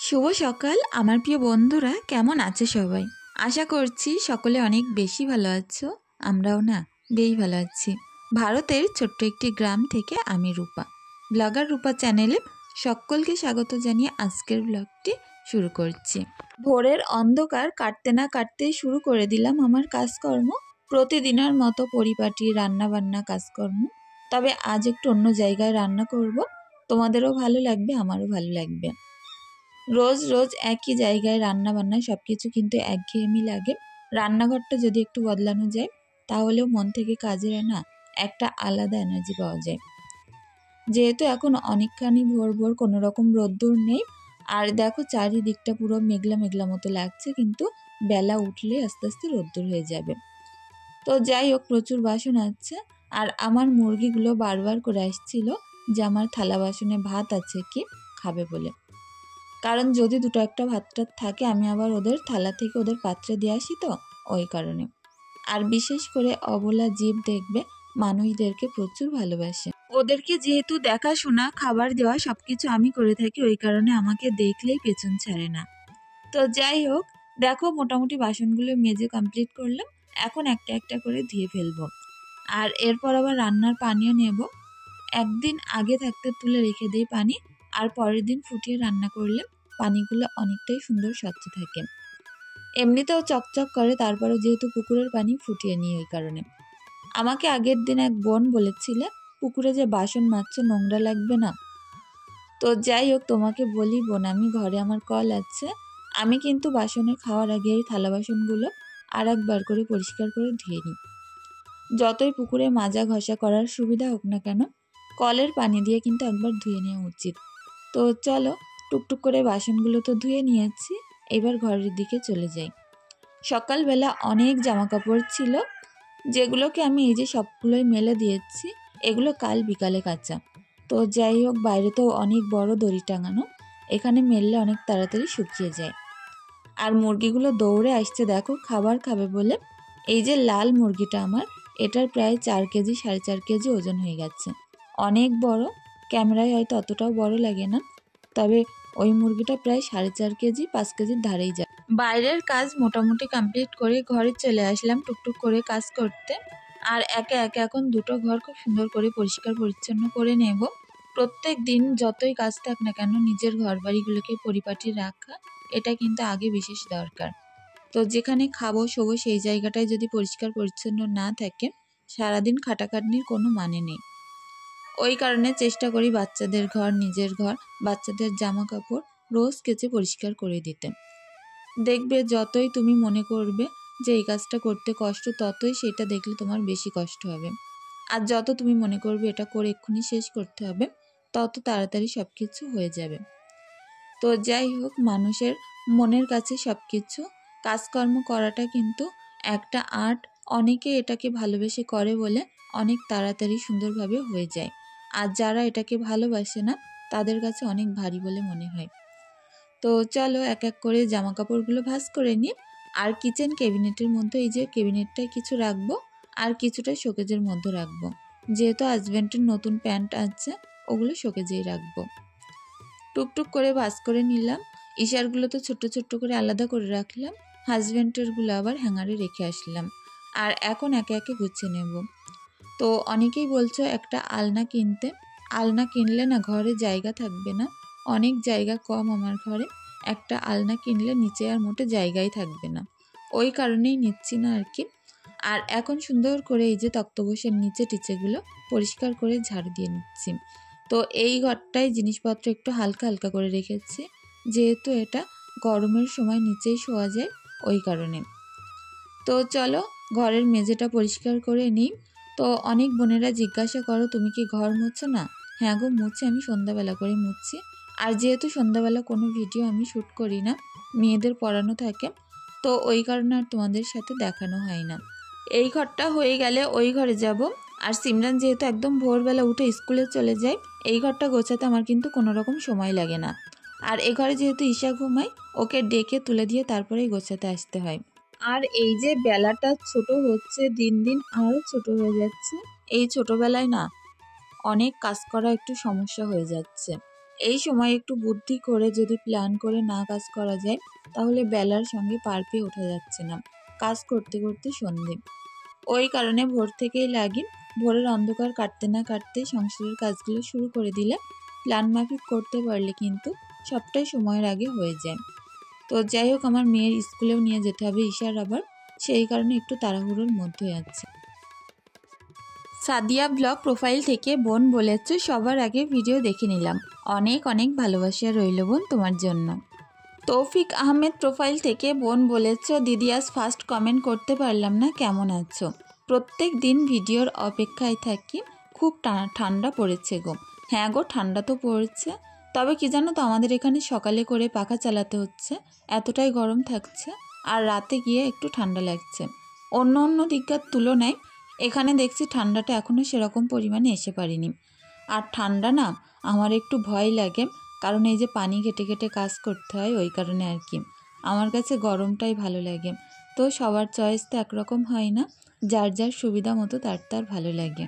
শুভ সকাল আমার প্রিয় বন্ধুরা, কেমন আছে সবাই? আশা করছি সকলে অনেক বেশি ভালো আছো। আমরাও না বেশ ভালো আছি। ভারতের ছোট্ট একটি গ্রাম থেকে আমি রূপা, ব্লগার রূপা চ্যানেলে সকলকে স্বাগত জানিয়ে আজকের ব্লগটি শুরু করছি। ভোরের অন্ধকার কাটতে না কাটতেই শুরু করে দিলাম আমার কাজকর্ম, প্রতিদিনের মতো পরিপাটি রান্নাবান্না কাজকর্ম। তবে আজ একটু অন্য জায়গায় রান্না করব, তোমাদেরও ভালো লাগবে আমারও ভালো লাগবে। রোজ রোজ একই জায়গায় রান্না বান্না সব কিছু কিন্তু একঘেয়েমি লাগে। রান্নাঘরটা যদি একটু বদলানো যায় তাহলেও মন থেকে কাজের না একটা আলাদা এনার্জি পাওয়া যায়। যেহেতু এখন অনেকখানি ভোর ভোর কোনো রকম রোদ্দুর নেই, আর দেখো চারিদিকটা পুরো মেঘলা মেঘলা মতো লাগছে, কিন্তু বেলা উঠলে আস্তে আস্তে রোদ্দুর হয়ে যাবে। তো যাই হোক, প্রচুর বাসন আছে, আর আমার মুরগিগুলো বারবার করে আসছিল যে আমার থালা বাসনে ভাত আছে কি খাবে বলে। কারণ যদি দুটো একটা ভাতটা থাকে আমি আবার ওদের থালা থেকে ওদের পাত্রে দিয়ে আসি, তো ওই কারণে। আর বিশেষ করে অবলা জীব দেখবে মানুষদেরকে প্রচুর ভালোবাসে। ওদেরকে যেহেতু দেখাশোনা খাবার দেওয়া সবকিছু আমি করে থাকি, ওই কারণে আমাকে দেখলেই পেছন ছাড়ে না। তো যাই হোক, দেখো মোটামুটি বাসনগুলো মেজে কমপ্লিট করলাম। এখন একটা একটা করে ধুয়ে ফেলবো, আর এরপর আবার রান্নার পানিও নেব। একদিন আগে থাকতে তুলে রেখে দিই পানি, আর পরের দিন ফুটিয়ে রান্না করলে পানিগুলো অনেকটাই সুন্দর স্বচ্ছ থাকে। এমনিতেও চকচক করে, তারপরেও যেহেতু পুকুরের পানি ফুটিয়ে নিই ওই কারণে। আমাকে আগের দিন এক বোন বলেছিলে পুকুরে যে বাসন মাজছো নোংরা লাগবে না। তো যাই হোক, তোমাকে বলি বোন, আমি ঘরে আমার কল আছে, আমি কিন্তু বাসনে খাওয়ার আগে এই থালা বাসনগুলো আর একবার করে পরিষ্কার করে ধুয়ে নিই। যতই পুকুরে মাজা ঘষা করার সুবিধা হোক না কেন, কলের পানি দিয়ে কিন্তু একবার ধুয়ে নেওয়া উচিত। তো চলো, টুকটুক করে বাসনগুলো তো ধুয়ে নিয়েছি, এবার ঘরের দিকে চলে যাই। সকালবেলা অনেক জামা কাপড় ছিল, যেগুলোকে আমি এই যে সবগুলোই মেলে দিয়েছি, এগুলো কাল বিকালে কাচা। তো যাই হোক, বাইরে তো অনেক বড় দড়ি টাঙানো, এখানে মেললে অনেক তাড়াতাড়ি শুকিয়ে যায়। আর মুরগিগুলো দৌড়ে আসছে দেখো খাবার খাবে বলে। এই যে লাল মুরগিটা আমার, এটার প্রায় 4 কেজি 4.5 কেজি ওজন হয়ে গেছে, অনেক বড়। ক্যামেরায় হয়তো অতটাও বড় লাগে না, তবে ওই মুরগিটা প্রায় 4.5 কেজি 5 কেজির ধারেই যায়। বাইরের কাজ মোটামুটি কমপ্লিট করে ঘরে চলে আসলাম টুকটুক করে কাজ করতে। আর একে একে এখন দুটো ঘর খুব সুন্দর করে পরিষ্কার পরিচ্ছন্ন করে নেব। প্রত্যেক দিন যতই কাজ থাক না কেন নিজের ঘর বাড়িগুলোকে পরিপাটি রাখা এটা কিন্তু আগে বিশেষ দরকার। তো যেখানে খাবো শোবো সেই জায়গাটায় যদি পরিষ্কার পরিচ্ছন্ন না থাকে, সারাদিন খাটাখাটনির কোনো মানে নেই। ওই কারণে চেষ্টা করি বাচ্চাদের ঘর, নিজের ঘর, বাচ্চাদের জামা কাপড় রোজ কেচে পরিষ্কার করে দিতে। দেখবে যতই তুমি মনে করবে যে এই কাজটা করতে কষ্ট, ততই সেটা দেখলে তোমার বেশি কষ্ট হবে। আর যত তুমি মনে করবে এটা করে এক্ষুনি শেষ করতে হবে, তত তাড়াতাড়ি সব কিছু হয়ে যাবে। তো যাই হোক, মানুষের মনের কাছে সব কিছু, কাজকর্ম করাটা কিন্তু একটা আর্ট। অনেকে এটাকে ভালোবেসে করে বলে অনেক তাড়াতাড়ি সুন্দরভাবে হয়ে যায়, আর যারা এটাকে ভালোবাসে না তাদের কাছে অনেক ভারী বলে মনে হয়। তো চলো এক এক করে জামা কাপড়গুলো ভাঁজ করে নিই। আর কিচেন ক্যাবিনেটের মধ্যে এই যে ক্যাবিনেটটায় কিছু রাখবো, আর কিছুটা শোকেজের মধ্যে রাখবো। যেহেতু হাজব্যান্ডের নতুন প্যান্ট আছে, ওগুলো শোকেজেই রাখবো। টুকটুক করে ভাঁজ করে নিলাম। ইশারগুলো তো ছোট্ট ছোট্ট করে আলাদা করে রাখলাম, হাজব্যান্ডেরগুলো আবার হ্যাঙ্গারে রেখে আসলাম। আর এখন একে একে গুছিয়ে নেব। তো অনেকেই বলছো একটা আলনা কিনতে। আলনা কিনলে না ঘরে জায়গা থাকবে না, অনেক জায়গা কম আমার ঘরে। একটা আলনা কিনলে নিচে আর মোটে জায়গাই থাকবে না, ওই কারণেই নিচ্ছি না আর কি। আর এখন সুন্দর করে এই যে তক্তপোষের নিচে টিচেগুলো পরিষ্কার করে ঝাড়ু দিয়ে নিচ্ছি। তো এই ঘরটায় জিনিসপত্র একটু হালকা হালকা করে রেখেছি, যেহেতু এটা গরমের সময় নিচেই শোয়া যায় ওই কারণে। তো চলো ঘরের মেঝেটা পরিষ্কার করে নিই। তো অনেক বোনেরা জিজ্ঞাসা করো তুমি কি ঘর মুছো না? হ্যাঁ গো মুছি, আমি সন্ধ্যাবেলা করে মুছছি। আর যেহেতু সন্ধ্যাবেলা কোনো ভিডিও আমি শ্যুট করি না, মেয়েদের পড়ানো থাকে, তো ওই কারণে আর তোমাদের সাথে দেখানো হয় না। এই ঘরটা হয়ে গেলে ওই ঘরে যাব। আর সিমরান যেহেতু একদম ভোরবেলা উঠে স্কুলে চলে যায়, এই ঘরটা গোছাতে আমার কিন্তু কোনো রকম সময় লাগে না। আর এই ঘরে যেহেতু ঈশা ঘুমায়, ওকে ডেকে তুলে দিয়ে তারপরেই গোছাতে আসতে হয়। আর এই যে বেলাটা ছোট হচ্ছে, দিন দিন আরও ছোট হয়ে যাচ্ছে। এই ছোটবেলায় না অনেক কাজ করা একটু সমস্যা হয়ে যাচ্ছে। এই সময় একটু বুদ্ধি করে যদি প্ল্যান করে না কাজ করা যায় তাহলে বেলার সঙ্গে পার পেয়ে ওঠা যাচ্ছে না, কাজ করতে করতে সন্ধে। ওই কারণে ভোর থেকেই লাগি। ভোরের অন্ধকার কাটতে না কাটতেই সংসারের কাজগুলো শুরু করে দিলে প্ল্যান মাফিক করতে পারলে কিন্তু সবটাই সময়ের আগে হয়ে যায়। তো যাই হোক, আমার মেয়ের স্কুলেও নিয়ে যেতে হবে ঈশার আবার, সেই কারণে একটু তাড়াহুড়োর মধ্যে আছে। সাদিয়া ব্লগ প্রোফাইল থেকে বোন বলেছ সবার আগে ভিডিও দেখে নিলাম, অনেক অনেক ভালোবাসা রইল বোন তোমার জন্য। তৌফিক আহমেদ প্রোফাইল থেকে বোন বলেছ দিদি আজ ফার্স্ট কমেন্ট করতে পারলাম না, কেমন আছো? প্রত্যেক দিন ভিডিওর অপেক্ষায় থাকি, খুব ঠান্ডা পড়েছে গো। হ্যাঁ গো, ঠান্ডা তো পড়েছে, তবে কি জানো তো আমাদের এখানে সকালে করে পাখা চালাতে হচ্ছে, এতটাই গরম থাকছে, আর রাতে গিয়ে একটু ঠান্ডা লাগছে। অন্য অন্য দিককার তুলনায় এখানে দেখছি ঠান্ডাটা এখনও সেরকম পরিমাণে এসে পারিনি। আর ঠান্ডা না আমার একটু ভয় লাগে, কারণ এই যে পানি ঘেটে ঘেটে কাজ করতে হয়, ওই কারণে আর কি। আমার কাছে গরমটাই ভালো লাগে। তো সবার চয়েস তো একরকম হয় না, যার যার সুবিধা মতো তার তার ভালো লাগে।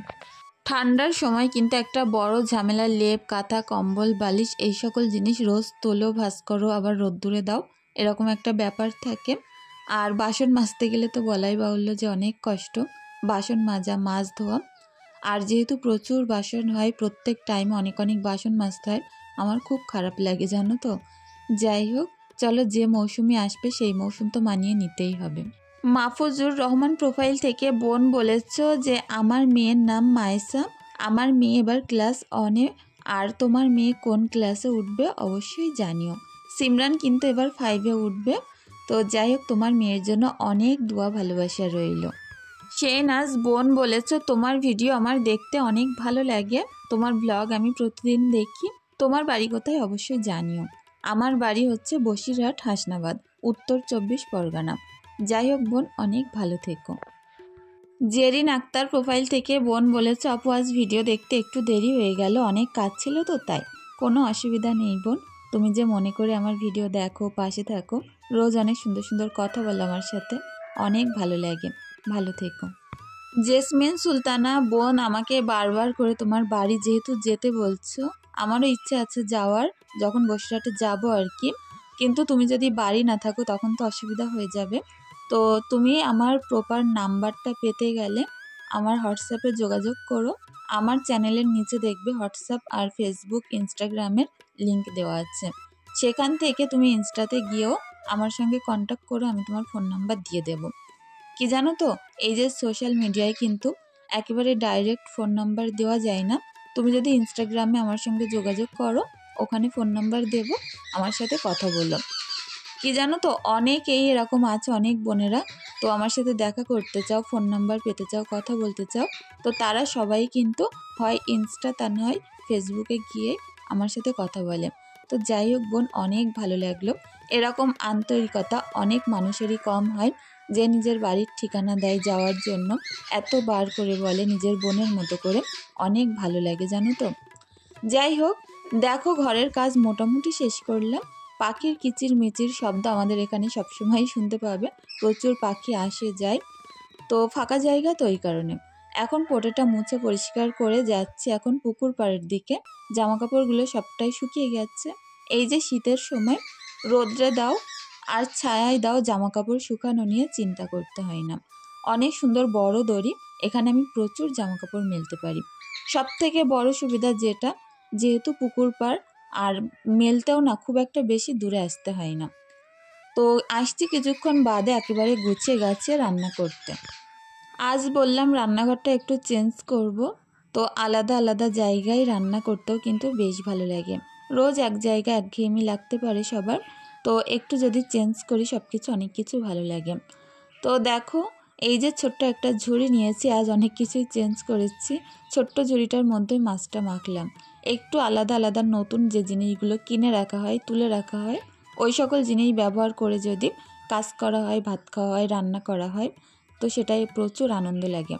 ঠান্ডার সময় কিন্তু একটা বড় ঝামেলা, লেপ কাঁথা কম্বল বালিশ এই সকল জিনিস রোজ তোলো, ভাঁজ করো, আবার রোদ্দুরে দাও, এরকম একটা ব্যাপার থাকে। আর বাসন মাজতে গেলে তো বলাই বাহুল্য যে অনেক কষ্ট, বাসন মাজা, মাছ ধোয়া। আর যেহেতু প্রচুর বাসন হয়, প্রত্যেক টাইমে অনেক অনেক বাসন মাজতে হয়, আমার খুব খারাপ লাগে জানো তো। যাই হোক, চলো যে মৌসুমি আসবে সেই মৌসুম তো মানিয়ে নিতেই হবে। মাহফুজুর রহমান প্রোফাইল থেকে বোন বলেছ যে আমার মেয়ের নাম মায়েসা, আমার মেয়ে এবার ক্লাস 1-এ, আর তোমার মেয়ে কোন ক্লাসে উঠবে অবশ্যই জানিও। সিমরান কিন্তু এবার 5-এ উঠবে। তো যাই হোক, তোমার মেয়ের জন্য অনেক দোয়া ভালোবাসা রইল। শেহনাজ বোন বলেছ তোমার ভিডিও আমার দেখতে অনেক ভালো লাগে, তোমার ব্লগ আমি প্রতিদিন দেখি, তোমার বাড়ি কোথায় অবশ্যই জানিও। আমার বাড়ি হচ্ছে বসিরহাট, হাসনাবাদ, উত্তর 24 পরগনা। যাই হোক বোন, অনেক ভালো থেকো। জেরিন আক্তার প্রোফাইল থেকে বোন বলেছ আপু আজ ভিডিও দেখতে একটু দেরি হয়ে গেল, অনেক কাজ ছিল তো তাই। কোনো অসুবিধা নেই বোন, তুমি যে মনে করে আমার ভিডিও দেখো, পাশে থাকো, রোজ অনেক সুন্দর সুন্দর কথা বলো আমার সাথে, অনেক ভালো লাগে। ভালো থেকো। জেসমিন সুলতানা বোন আমাকে বারবার করে তোমার বাড়ি যেহেতু যেতে বলছো, আমারও ইচ্ছে আছে যাওয়ার, যখন বসিরহাটে যাব আর কি, কিন্তু তুমি যদি বাড়ি না থাকো তখন তো অসুবিধা হয়ে যাবে। তো তুমি আমার প্রপার নাম্বারটা পেতে গেলে আমার হোয়াটসঅ্যাপে যোগাযোগ করো। আমার চ্যানেলের নিচে দেখবে হোয়াটসঅ্যাপ আর ফেসবুক ইনস্টাগ্রামের লিংক দেওয়া আছে, সেখান থেকে তুমি ইনস্টাতে গিয়েও আমার সঙ্গে কন্ট্যাক্ট করো, আমি তোমার ফোন নাম্বার দিয়ে দেবো। কি জানো তো, এই যে সোশ্যাল মিডিয়ায় কিন্তু একেবারে ডাইরেক্ট ফোন নাম্বার দেওয়া যায় না। তুমি যদি ইনস্টাগ্রামে আমার সঙ্গে যোগাযোগ করো, ওখানে ফোন নাম্বার দেবো, আমার সাথে কথা বলো। কি জানো তো, অনেকেই এরকম আছে, অনেক বোনেরা তো আমার সাথে দেখা করতে চাও, ফোন নাম্বার পেতে চাও, কথা বলতে চাও, তো তারা সবাই কিন্তু হয় ইনস্টা তা নয় ফেসবুকে গিয়ে আমার সাথে কথা বলে। তো যাই হোক বোন, অনেক ভালো লাগলো। এরকম আন্তরিকতা অনেক মানুষেরই কম হয়, যে নিজের বাড়ির ঠিকানা দেয় যাওয়ার জন্য, এতবার করে বলে নিজের বোনের মতো করে, অনেক ভালো লাগে জানো তো। যাই হোক, দেখো ঘরের কাজ মোটামুটি শেষ করলাম। পাখির কিচির মিচির শব্দ আমাদের এখানে সবসময়ই শুনতে পাবে, প্রচুর পাখি আসে যায়, তো ফাঁকা জায়গা তো ওই কারণে। এখন পোটাটা মুছে পরিষ্কার করে যাচ্ছে এখন পুকুর পাড়ের দিকে, জামা কাপড়গুলো সবটাই শুকিয়ে গেছে। এই যে শীতের সময় রোদ্রে দাও আর ছায়ায় দাও, জামা কাপড় শুকানো নিয়ে চিন্তা করতে হয় না। অনেক সুন্দর বড় দড়ি, এখানে আমি প্রচুর জামা কাপড় মেলতে পারি। সব থেকে বড় সুবিধা যেটা, যেহেতু পুকুর পাড়, আর মেলতেও না খুব একটা বেশি দূরে আসতে হয় না। তো আসছি কিছুক্ষণ বাদে একেবারে গুছিয়ে গাছিয়ে রান্না করতে। আজ বললাম রান্নাঘরটা একটু চেঞ্জ করব, তো আলাদা আলাদা জায়গায় রান্না করতেও কিন্তু বেশ ভালো লাগে। রোজ এক জায়গায় একঘেয়েমি লাগতে পারে সবার, তো একটু যদি চেঞ্জ করি সব কিছু, অনেক কিছু ভালো লাগে। তো দেখো, এই যে ছোট্ট একটা ঝুড়ি নিয়েছি, আজ অনেক কিছুই চেঞ্জ করেছি। ছোট্ট ঝুড়িটার মধ্যে মাছটা মাখলাম। একটু আলাদা আলাদা নতুন যে জিনিসগুলো কিনে রাখা হয়, তুলে রাখা হয়, ওই সকল জিনিস ব্যবহার করে যদি কাজ করা হয়, ভাত খাওয়া হয়, রান্না করা হয়, তো সেটাই প্রচুর আনন্দ লাগে।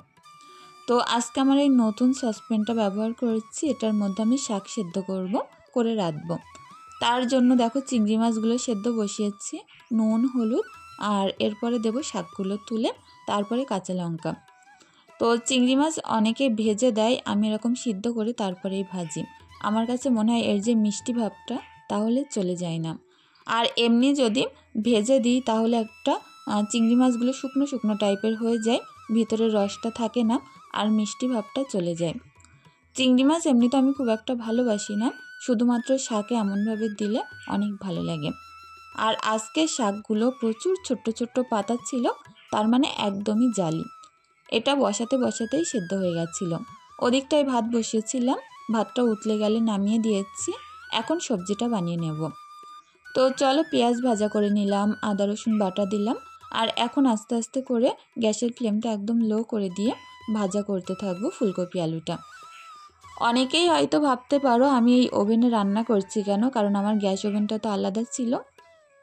তো আজকে আমার এই নতুন সসপ্যানটা ব্যবহার করেছি, এটার মধ্যে আমি শাক সেদ্ধ করে রাখবো। তার জন্য দেখো চিংড়ি মাছগুলো সেদ্ধ বসিয়েছি, নুন হলুদ, আর এরপরে দেবো শাকগুলো তুলে, তারপরে কাঁচা লঙ্কা। তো চিংড়ি মাছ অনেকে ভেজে দেয়, আমি এরকম সিদ্ধ করে তারপরেই ভাজি। আমার কাছে মনে হয় এর যে মিষ্টি ভাবটা তাহলে চলে যায় না। আর এমনি যদি ভেজে দিই তাহলে একটা চিংড়ি মাছগুলো শুকনো শুকনো টাইপের হয়ে যায়, ভিতরে রসটা থাকে না আর মিষ্টি ভাবটা চলে যায়। চিংড়ি মাছ এমনি তো আমি খুব একটা ভালোবাসি না, শুধুমাত্র শাকে এমনভাবে দিলে অনেক ভালো লাগে। আর আজকে শাকগুলো প্রচুর ছোট্ট ছোট্ট পাতা ছিল, তার মানে একদমই জালি। এটা বসাতে বসাতেই সেদ্ধ হয়ে গেছিল। ওদিকটায় ভাত বসিয়েছিলাম, ভাতটা উতলে গেলে নামিয়ে দিয়েছি। এখন সবজিটা বানিয়ে নেব। তো চলো পেঁয়াজ ভাজা করে নিলাম, আদা রসুন বাটা দিলাম, আর এখন আস্তে আস্তে করে গ্যাসের ফ্লেমটা একদম লো করে দিয়ে ভাজা করতে থাকবো ফুলকপি আলুটা। অনেকেই হয়তো ভাবতে পারো আমি এই ওভেনে রান্না করছি কেন, কারণ আমার গ্যাস ওভেনটা তো আলাদা ছিল।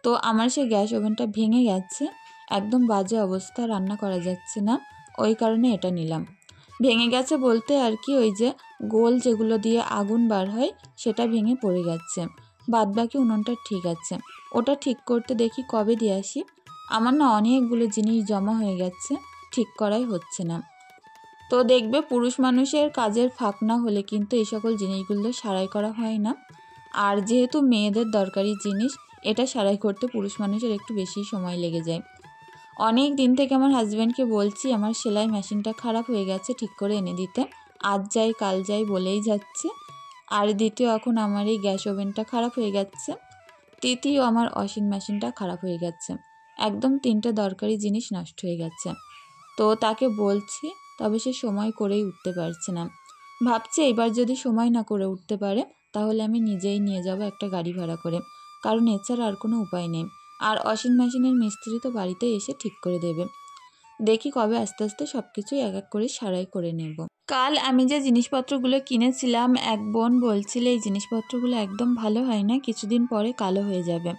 তো আমার সেই গ্যাস ওভেনটা ভেঙে গেছে, একদম বাজে অবস্থা, রান্না করা যাচ্ছে না, ওই কারণে এটা নিলাম। ভেঙে গেছে বলতে আর কি, ওই যে গোল যেগুলো দিয়ে আগুন বার হয় সেটা ভেঙে পড়ে গেছে, বাদবাকি উনুনটা ঠিক আছে। ওটা ঠিক করতে দেখি কবে দিয়ে আসি। আমার না অনেকগুলো জিনিস জমা হয়ে গেছে, ঠিক করাই হচ্ছে না। তো দেখবে পুরুষ মানুষের কাজের ফাঁক না হলে কিন্তু এই সকল জিনিসগুলো সারাই করা হয় না। আর যেহেতু মেয়েদের দরকারি জিনিস, এটা সারাই করতে পুরুষ মানুষের একটু বেশি সময় লেগে যায়। অনেক দিন থেকে আমার হাজব্যান্ডকে বলছি আমার সেলাই মেশিনটা খারাপ হয়ে গেছে, ঠিক করে এনে দিতে। আজ যাই কাল যাই বলেই যাচ্ছে। আর দ্বিতীয় এখন আমার এই গ্যাস ওভেনটা খারাপ হয়ে গেছে। তৃতীয় আমার ওয়াশিং মেশিনটা খারাপ হয়ে গেছে। একদম 3টে দরকারি জিনিস নষ্ট হয়ে গেছে। তো তাকে বলছি, তবে সে সময় করেই উঠতে পারছে না। ভাবছি এবার যদি সময় না করে উঠতে পারে তাহলে আমি নিজেই নিয়ে যাব একটা গাড়ি ভাড়া করে, কারণ এছাড়া আর কোনো উপায় নেই। আর ওয়াশিং মেশিনের মিস্ত্রি তো বাড়িতে এসে ঠিক করে দেবে। দেখি কবে আস্তে আস্তে সব কিছুই এক এক করে সারাই করে নেব। কাল আমি যে জিনিসপত্রগুলো কিনেছিলাম, এক বোন বলছিল এই জিনিসপত্রগুলো একদম ভালো হয় না, কিছুদিন পরে কালো হয়ে যাবে।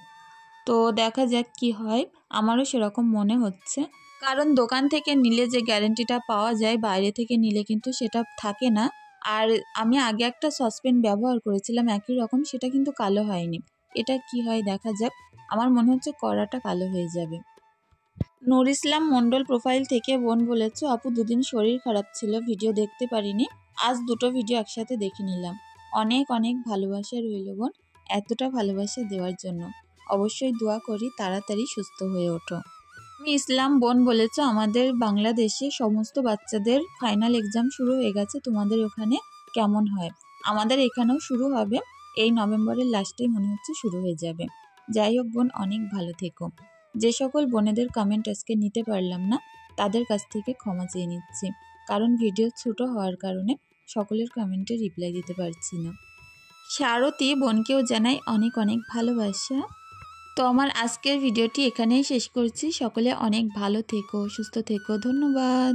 তো দেখা যাক কি হয়, আমারও সেরকম মনে হচ্ছে। কারণ দোকান থেকে নিলে যে গ্যারেন্টিটা পাওয়া যায়, বাইরে থেকে নিলে কিন্তু সেটা থাকে না। আর আমি আগে একটা সসপ্যান ব্যবহার করেছিলাম একই রকম, সেটা কিন্তু কালো হয়নি। এটা কি হয় দেখা যাক, আমার মনে হচ্ছে কড়াটা কালো হয়ে যাবে। নূর ইসলাম মণ্ডল প্রোফাইল থেকে বোন বলেছে, আপু দুদিন শরীর খারাপ ছিল, ভিডিও দেখতে পারিনি, আজ 2টো ভিডিও একসাথে দেখে নিলাম। অনেক অনেক ভালোবাসা রইল বোন, এতটা ভালোবাসা দেওয়ার জন্য। অবশ্যই দোয়া করি তাড়াতাড়ি সুস্থ হয়ে ওঠো। তুমি ইসলাম বোন বলেছ, আমাদের বাংলাদেশে সমস্ত বাচ্চাদের ফাইনাল এক্সাম শুরু হয়ে গেছে, তোমাদের ওখানে কেমন হয়? আমাদের এখানেও শুরু হবে, এই নভেম্বরের লাস্টেই মনে হচ্ছে শুরু হয়ে যাবে। যাই হোক বোন, অনেক ভালো থেকো। যে সকল বোনেদের কমেন্ট আজকে নিতে পারলাম না তাদের কাছ থেকে ক্ষমা চেয়ে নিচ্ছি, কারণ ভিডিও ছোট হওয়ার কারণে সকলের কমেন্টে রিপ্লাই দিতে পারছি না। সারথী বোনকেও জানাই অনেক অনেক ভালোবাসা। তো আমার আজকের ভিডিওটি এখানেই শেষ করছি। সকলে অনেক ভালো থেকো, সুস্থ থেকো, ধন্যবাদ।